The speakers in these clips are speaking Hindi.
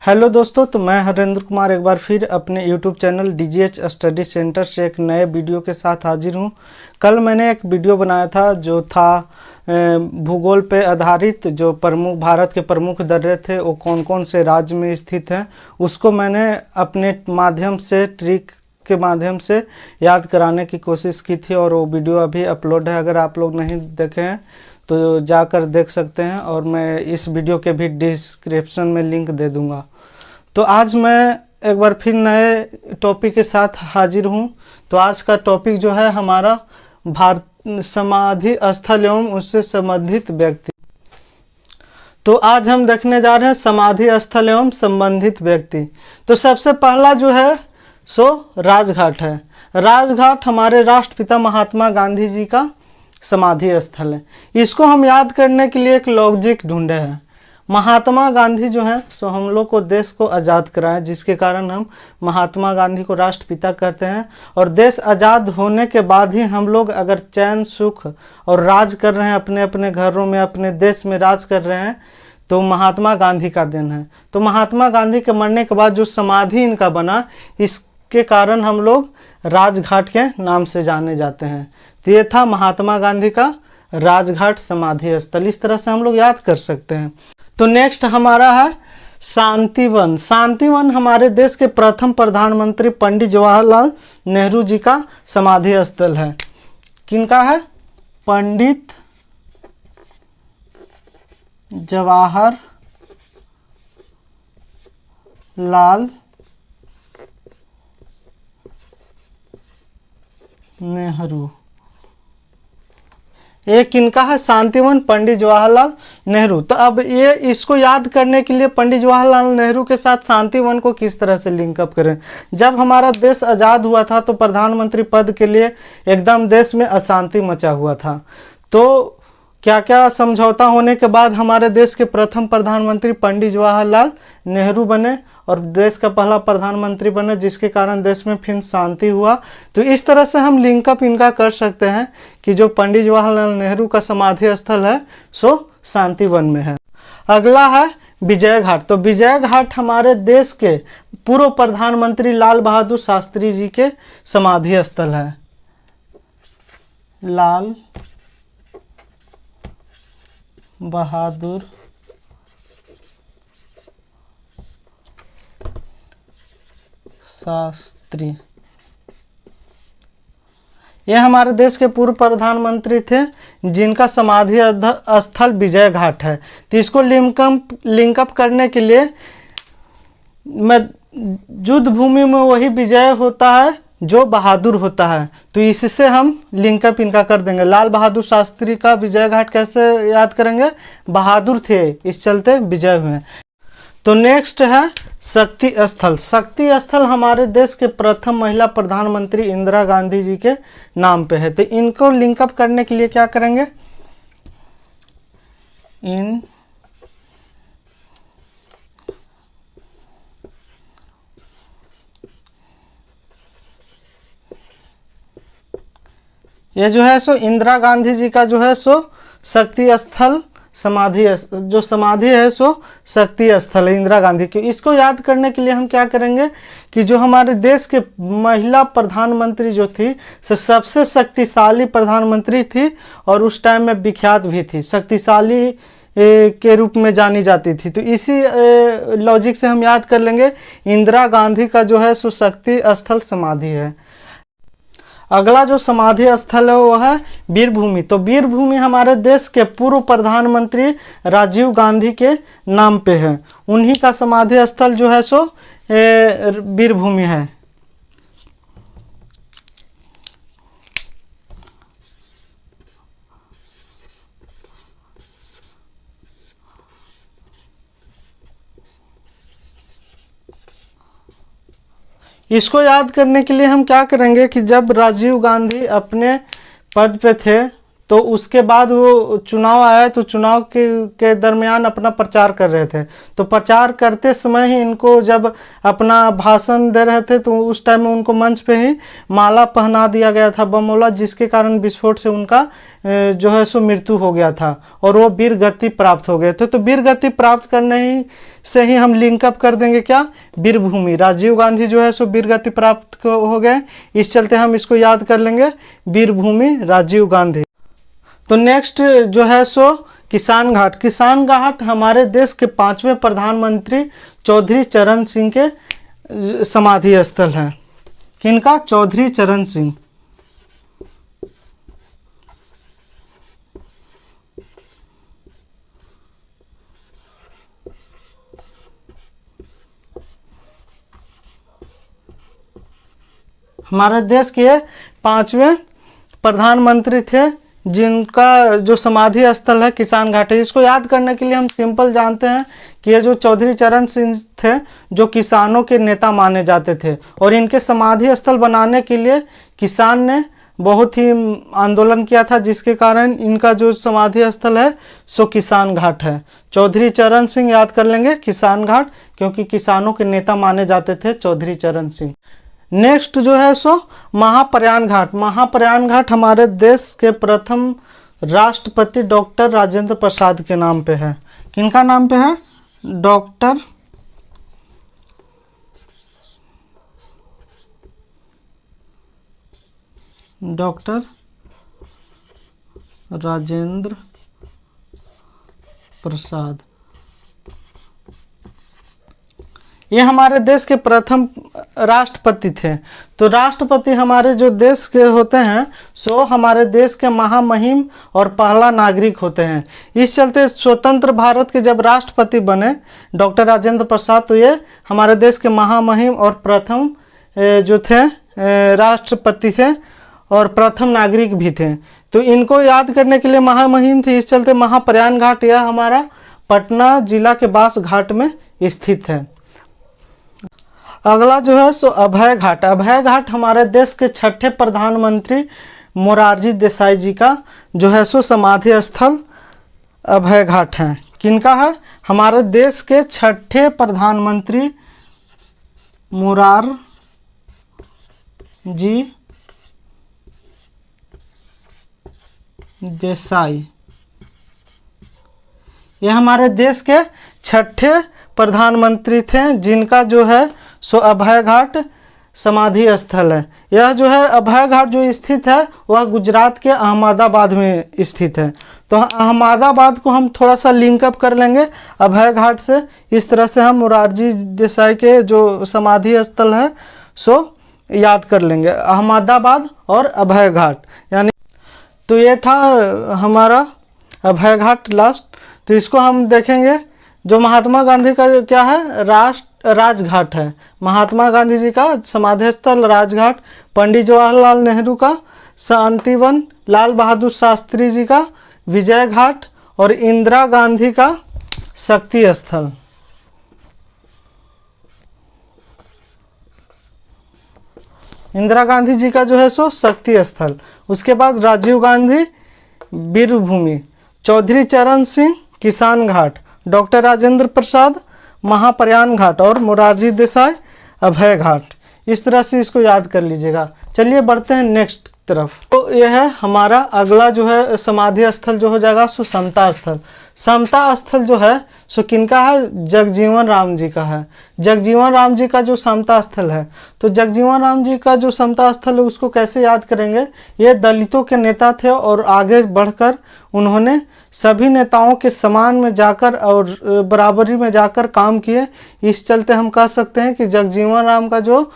हेलो दोस्तों, तो मैं हरेंद्र कुमार एक बार फिर अपने YouTube channel DGH study centre से एक नए वीडियो के साथ हाजिर हूँ। कल मैंने एक वीडियो बनाया था जो था भूगोल पे आधारित। जो प्रमुख भारत के प्रमुख दर्रे थे वो कौन कौन से राज्य में स्थित हैं, उसको मैंने अपने माध्यम से ट्रिक के माध्यम से याद कराने की कोशिश की थी और वो वीडियो अभी अपलोड है। अगर आप लोग नहीं देखे हैं तो जाकर देख सकते हैं और मैं इस वीडियो के भी डिस्क्रिप्शन में लिंक दे दूंगा। तो आज मैं एक बार फिर नए टॉपिक के साथ हाजिर हूँ। तो आज का टॉपिक जो है हमारा भारत समाधि स्थल एवं उससे संबंधित व्यक्ति। तो आज हम देखने जा रहे हैं समाधि स्थल एवं संबंधित व्यक्ति। तो सबसे पहला जो है सो राजघाट है। राजघाट हमारे राष्ट्रपिता महात्मा गांधी जी का समाधि स्थल है। इसको हम याद करने के लिए एक लॉजिक ढूंढे हैं। महात्मा गांधी जो है सो हम लोग को देश को आज़ाद कराए, जिसके कारण हम महात्मा गांधी को राष्ट्रपिता कहते हैं। और देश आज़ाद होने के बाद ही हम लोग अगर चैन सुख और राज कर रहे हैं, अपने अपने घरों में अपने देश में राज कर रहे हैं, तो महात्मा गांधी का देन है। तो महात्मा गांधी के मरने के बाद जो समाधि इनका बना, इसके कारण हम लोग राजघाट के नाम से जाने जाते हैं। तो ये था महात्मा गांधी का राजघाट समाधि स्थल। इस तरह से हम लोग याद कर सकते हैं। तो नेक्स्ट हमारा है शांतिवन। शांतिवन हमारे देश के प्रथम प्रधानमंत्री पंडित जवाहरलाल नेहरू जी का समाधि स्थल है। किनका है? पंडित जवाहरलाल नेहरू। एक किनका है? शांतिवन, पंडित जवाहरलाल नेहरू। तो अब ये इसको याद करने के लिए पंडित जवाहरलाल नेहरू के साथ शांतिवन को किस तरह से लिंकअप करें। जब हमारा देश आज़ाद हुआ था तो प्रधानमंत्री पद के लिए एकदम देश में अशांति मचा हुआ था। तो क्या क्या समझौता होने के बाद हमारे देश के प्रथम प्रधानमंत्री पंडित जवाहरलाल नेहरू बने और देश का पहला प्रधानमंत्री बने, जिसके कारण देश में फिर शांति हुआ। तो इस तरह से हम लिंकअप इनका कर सकते हैं कि जो पंडित जवाहरलाल नेहरू का समाधि स्थल है सो शांतिवन में है। अगला है विजय घाट। तो विजय घाट हमारे देश के पूर्व प्रधानमंत्री लाल बहादुर शास्त्री जी के समाधि स्थल है। लाल बहादुर शास्त्री, ये हमारे देश के पूर्व प्रधानमंत्री थे जिनका समाधि स्थल विजय घाट है। तो इसको लिंकअप करने के लिए मैं युद्ध भूमि में वही विजय होता है जो बहादुर होता है, तो इससे हम लिंकअप इनका कर देंगे। लाल बहादुर शास्त्री का विजय घाट कैसे याद करेंगे? बहादुर थे इस चलते विजय हुए। तो नेक्स्ट है शक्ति स्थल। शक्ति स्थल हमारे देश के प्रथम महिला प्रधानमंत्री इंदिरा गांधी जी के नाम पे है। तो इनको लिंकअप करने के लिए क्या करेंगे? ये जो है सो इंदिरा गांधी जी का जो है सो शक्ति स्थल समाधि, जो समाधि है सो शक्ति स्थल है इंदिरा गांधी की। इसको याद करने के लिए हम क्या करेंगे कि जो हमारे देश के महिला प्रधानमंत्री जो थी सबसे शक्तिशाली प्रधानमंत्री थी और उस टाइम में विख्यात भी थी, शक्तिशाली के रूप में जानी जाती थी। तो इसी लॉजिक से हम याद कर लेंगे इंदिरा गांधी का जो है सो शक्ति स्थल समाधि है। अगला जो समाधि स्थल है वो है वीरभूमि। तो वीरभूमि हमारे देश के पूर्व प्रधानमंत्री राजीव गांधी के नाम पे है। उन्हीं का समाधि स्थल जो है सो वीरभूमि है। इसको याद करने के लिए हम क्या करेंगे कि जब राजीव गांधी अपने पद पे थे तो उसके बाद वो चुनाव आया, तो चुनाव के दरमियान अपना प्रचार कर रहे थे। तो प्रचार करते समय ही इनको जब अपना भाषण दे रहे थे तो उस टाइम में उनको मंच पे ही माला पहना दिया गया था बमोला, जिसके कारण विस्फोट से उनका जो है सो मृत्यु हो गया था और वो वीर गति प्राप्त हो गए थे। तो वीर गति प्राप्त करने ही से ही हम लिंकअप कर देंगे क्या, वीरभूमि। राजीव गांधी जो है सो वीर गति प्राप्त हो गए, इस चलते हम इसको याद कर लेंगे वीरभूमि राजीव गांधी। तो नेक्स्ट जो है सो किसान घाट। किसान घाट हमारे देश के 5वें प्रधानमंत्री चौधरी चरण सिंह के समाधि स्थल है। किनका? चौधरी चरण सिंह। हमारे देश के 5वें प्रधानमंत्री थे जिनका जो समाधि स्थल है किसान घाट है। इसको याद करने के लिए हम सिंपल जानते हैं कि ये जो चौधरी चरण सिंह थे जो किसानों के नेता माने जाते थे, और इनके समाधि स्थल बनाने के लिए किसान ने बहुत ही आंदोलन किया था, जिसके कारण इनका जो समाधि स्थल है सो किसान घाट है। चौधरी चरण सिंह याद कर लेंगे किसान घाट, क्योंकि किसानों के नेता माने जाते थे चौधरी चरण सिंह। नेक्स्ट जो है सो महाप्रयाण घाट। महाप्रयाण घाट हमारे देश के प्रथम राष्ट्रपति डॉक्टर राजेंद्र प्रसाद के नाम पे है। किनका नाम पे है? डॉक्टर राजेंद्र प्रसाद। ये हमारे देश के प्रथम राष्ट्रपति थे। तो राष्ट्रपति हमारे जो देश के होते हैं सो हमारे देश के महामहिम और पहला नागरिक होते हैं। इस चलते स्वतंत्र भारत के जब राष्ट्रपति बने डॉक्टर राजेंद्र प्रसाद, तो ये हमारे देश के महामहिम और प्रथम जो थे राष्ट्रपति थे और प्रथम नागरिक भी थे। तो इनको याद करने के लिए महामहिम थे, इस चलते महाप्रयाण घाट यह हमारा पटना जिला के बास घाट में स्थित है। अगला जो है सो अभय घाट। अभय घाट हमारे देश के 6ठे प्रधानमंत्री मोरारजी देसाई जी का जो है सो समाधि स्थल अभय घाट है। किनका है? हमारे देश के 6ठे प्रधानमंत्री मोरारजी देसाई। ये हमारे देश के 6ठे प्रधानमंत्री थे जिनका जो है सो अभय घाट समाधि स्थल है। यह जो है अभय घाट जो स्थित है वह गुजरात के अहमदाबाद में स्थित है। तो अहमदाबाद को हम थोड़ा सा लिंकअप कर लेंगे अभय घाट से। इस तरह से हम मोरारजी देसाई के जो समाधि स्थल है सो याद कर लेंगे, अहमदाबाद और अभय घाट। यानी तो ये था हमारा अभय घाट लास्ट। तो इसको हम देखेंगे। जो महात्मा गांधी का क्या है? राजघाट है। महात्मा गांधी जी का समाधि स्थल राजघाट। पंडित जवाहरलाल नेहरू का शांतिवन, लाल बहादुर शास्त्री जी का विजय घाट और इंदिरा गांधी का शक्ति स्थल। इंदिरा गांधी जी का जो है सो शक्ति स्थल। उसके बाद राजीव गांधी वीरभूमि, चौधरी चरण सिंह किसान घाट, डॉक्टर राजेंद्र प्रसाद महाप्रयाण घाट और मोरारजी देसाई अभय घाट। इस तरह से इसको याद कर लीजिएगा। चलिए बढ़ते हैं नेक्स्ट तरफ। तो यह है हमारा अगला जो है समाधि स्थल जो हो जाएगा सो समता स्थल। समता स्थल जो है सो किनका है? जगजीवन राम जी का है। जगजीवन राम जी का जो समता स्थल है, तो जगजीवन राम जी का जो समता स्थल है उसको कैसे याद करेंगे? ये दलितों के नेता थे और आगे बढ़कर उन्होंने सभी नेताओं के समान में जाकर और बराबरी में जाकर काम किए। इस चलते हम कह सकते हैं कि जगजीवन राम का जो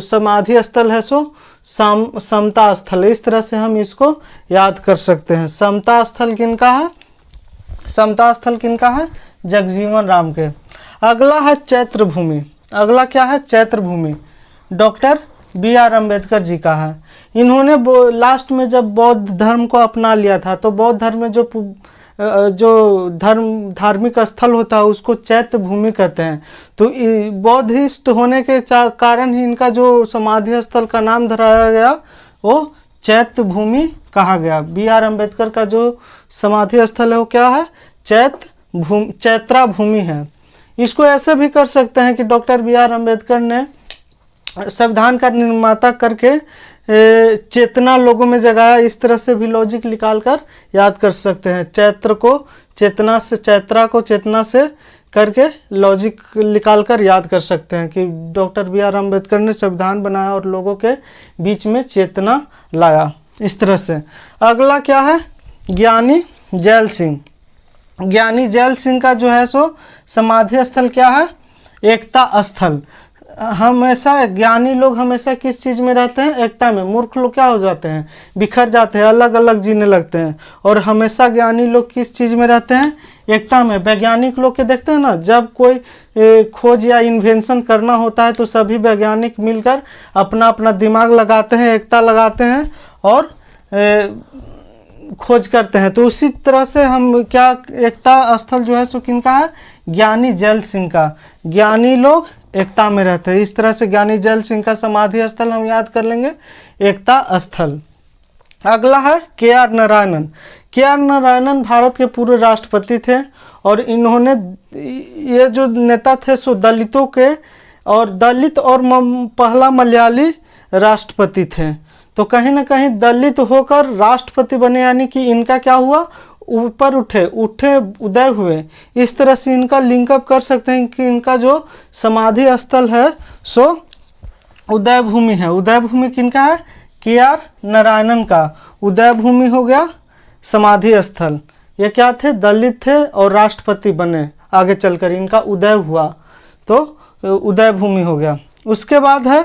समाधि स्थल है सो समता स्थल है। इस तरह से हम इसको याद कर सकते हैं। समता स्थल किनका है? समता स्थल किनका है? जगजीवन राम के। अगला है चैत्र भूमि। अगला क्या है? चैत्र भूमि डॉक्टर BR अम्बेडकर जी का है। इन्होंने लास्ट में जब बौद्ध धर्म को अपना लिया था, तो बौद्ध धर्म में जो धार्मिक स्थल होता है उसको चैत्र भूमि कहते हैं। तो बौद्धिस्ट होने के कारण ही इनका जो समाधि स्थल का नाम धराया गया वो चैत्य भूमि कहा गया। बी आर अम्बेडकर का जो समाधि स्थल है वो क्या है? चैत्रा भूमि है। इसको ऐसे भी कर सकते हैं कि डॉक्टर बी आर अम्बेडकर ने संविधान का निर्माता करके चेतना लोगों में जगाया, इस तरह से भी लॉजिक निकाल कर याद कर सकते हैं। चैत्र को चेतना से, चैत्रा को चेतना से करके लॉजिक निकाल कर याद कर सकते हैं कि डॉक्टर बी आर अम्बेडकर ने संविधान बनाया और लोगों के बीच में चेतना लाया, इस तरह से। अगला क्या है? ज्ञानी जैल सिंह। ज्ञानी जैल सिंह का जो है सो समाधि स्थल क्या है? एकता स्थल। हमेशा ज्ञानी लोग हमेशा किस चीज़ में रहते हैं? एकता में। मूर्ख लोग क्या हो जाते हैं? बिखर जाते हैं, अलग अलग जीने लगते हैं। और हमेशा ज्ञानी लोग किस चीज़ में रहते हैं? एकता में। वैज्ञानिक लोग के देखते हैं ना, जब कोई खोज या इन्वेंशन करना होता है तो सभी वैज्ञानिक मिलकर अपना अपना दिमाग लगाते हैं, एकता लगाते हैं और खोज करते हैं। तो उसी तरह से हम क्या, एकता स्थल जो है सो किनका है? ज्ञानी जैल सिंह का। ज्ञानी लोग एकता में रहते हैं, इस तरह से ज्ञानी जैल सिंह का समाधि स्थल हम याद कर लेंगे, एकता स्थल। अगला है के आर नारायणन। के आर नारायणन भारत के पूर्व राष्ट्रपति थे और इन्होंने, ये जो नेता थे सो दलितों के, और दलित और पहला मलयाली राष्ट्रपति थे। तो कहीं ना कहीं दलित होकर राष्ट्रपति बने, यानी कि इनका क्या हुआ? ऊपर उठे, उदय हुए। इस तरह से इनका लिंकअप कर सकते हैं कि इनका जो समाधि स्थल है सो उदय भूमि है। उदय भूमि किनका है? के आर नारायणन का उदय भूमि हो गया समाधि स्थल। ये क्या थे? दलित थे और राष्ट्रपति बने, आगे चलकर इनका उदय हुआ तो उदय भूमि हो गया। उसके बाद है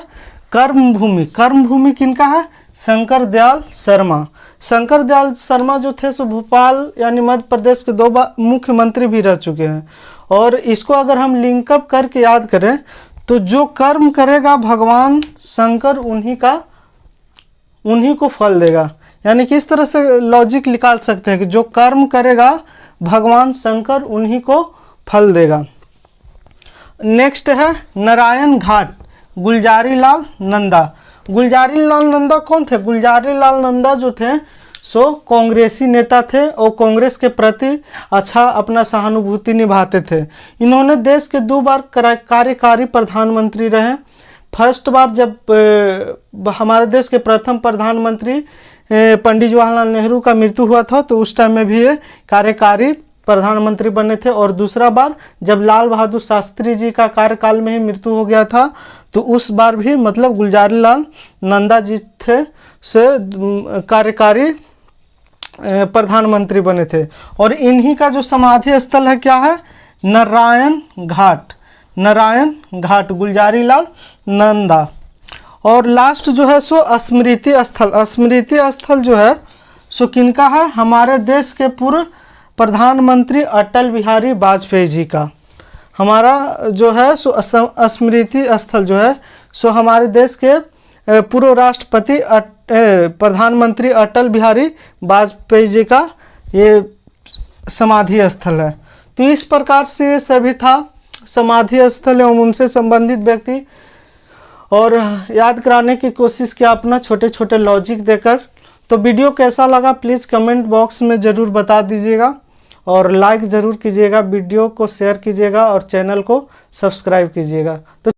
कर्म भूमि। कर्म भूमि किनका है? शंकर दयाल शर्मा। शंकर दयाल शर्मा जो थे सो भोपाल यानी मध्य प्रदेश के 2 बार मुख्यमंत्री भी रह चुके हैं। और इसको अगर हम लिंकअप करके याद करें तो जो कर्म करेगा भगवान शंकर उन्हीं को फल देगा। यानी कि इस तरह से लॉजिक निकाल सकते हैं कि जो कर्म करेगा भगवान शंकर उन्हीं को फल देगा। नेक्स्ट है नारायण घाट, गुलजारी लाल नंदा। गुलजारी लाल नंदा कौन थे? गुलजारी लाल नंदा जो थे सो कांग्रेसी नेता थे और कांग्रेस के प्रति अच्छा अपना सहानुभूति निभाते थे। इन्होंने देश के 2 बार कार्यकारी प्रधानमंत्री रहे। फर्स्ट बार जब हमारे देश के प्रथम प्रधानमंत्री पंडित जवाहरलाल नेहरू का मृत्यु हुआ था तो उस टाइम में भी ये कार्यकारी प्रधानमंत्री बने थे। और दूसरा बार जब लाल बहादुर शास्त्री जी का कार्यकाल में ही मृत्यु हो गया था तो उस बार भी मतलब गुलजारी लाल नंदा जी थे से कार्यकारी प्रधानमंत्री बने थे। और इन्हीं का जो समाधि स्थल है क्या है? नारायण घाट। नारायण घाट, गुलजारी लाल नंदा। और लास्ट जो है सो स्मृति स्थल। स्मृति स्थल जो है सो किनका है? हमारे देश के पूर्व प्रधानमंत्री अटल बिहारी वाजपेयी जी का। हमारा जो है सो स्मृति स्थल जो है सो हमारे देश के पूर्व राष्ट्रपति प्रधानमंत्री अटल बिहारी वाजपेयी जी का ये समाधि स्थल है। तो इस प्रकार से ये सभी था समाधि स्थल एवं उनसे संबंधित व्यक्ति, और याद कराने की कोशिश किया अपना छोटे छोटे लॉजिक देकर। तो वीडियो कैसा लगा प्लीज़ कमेंट बॉक्स में ज़रूर बता दीजिएगा और लाइक ज़रूर कीजिएगा, वीडियो को शेयर कीजिएगा और चैनल को सब्सक्राइब कीजिएगा। तो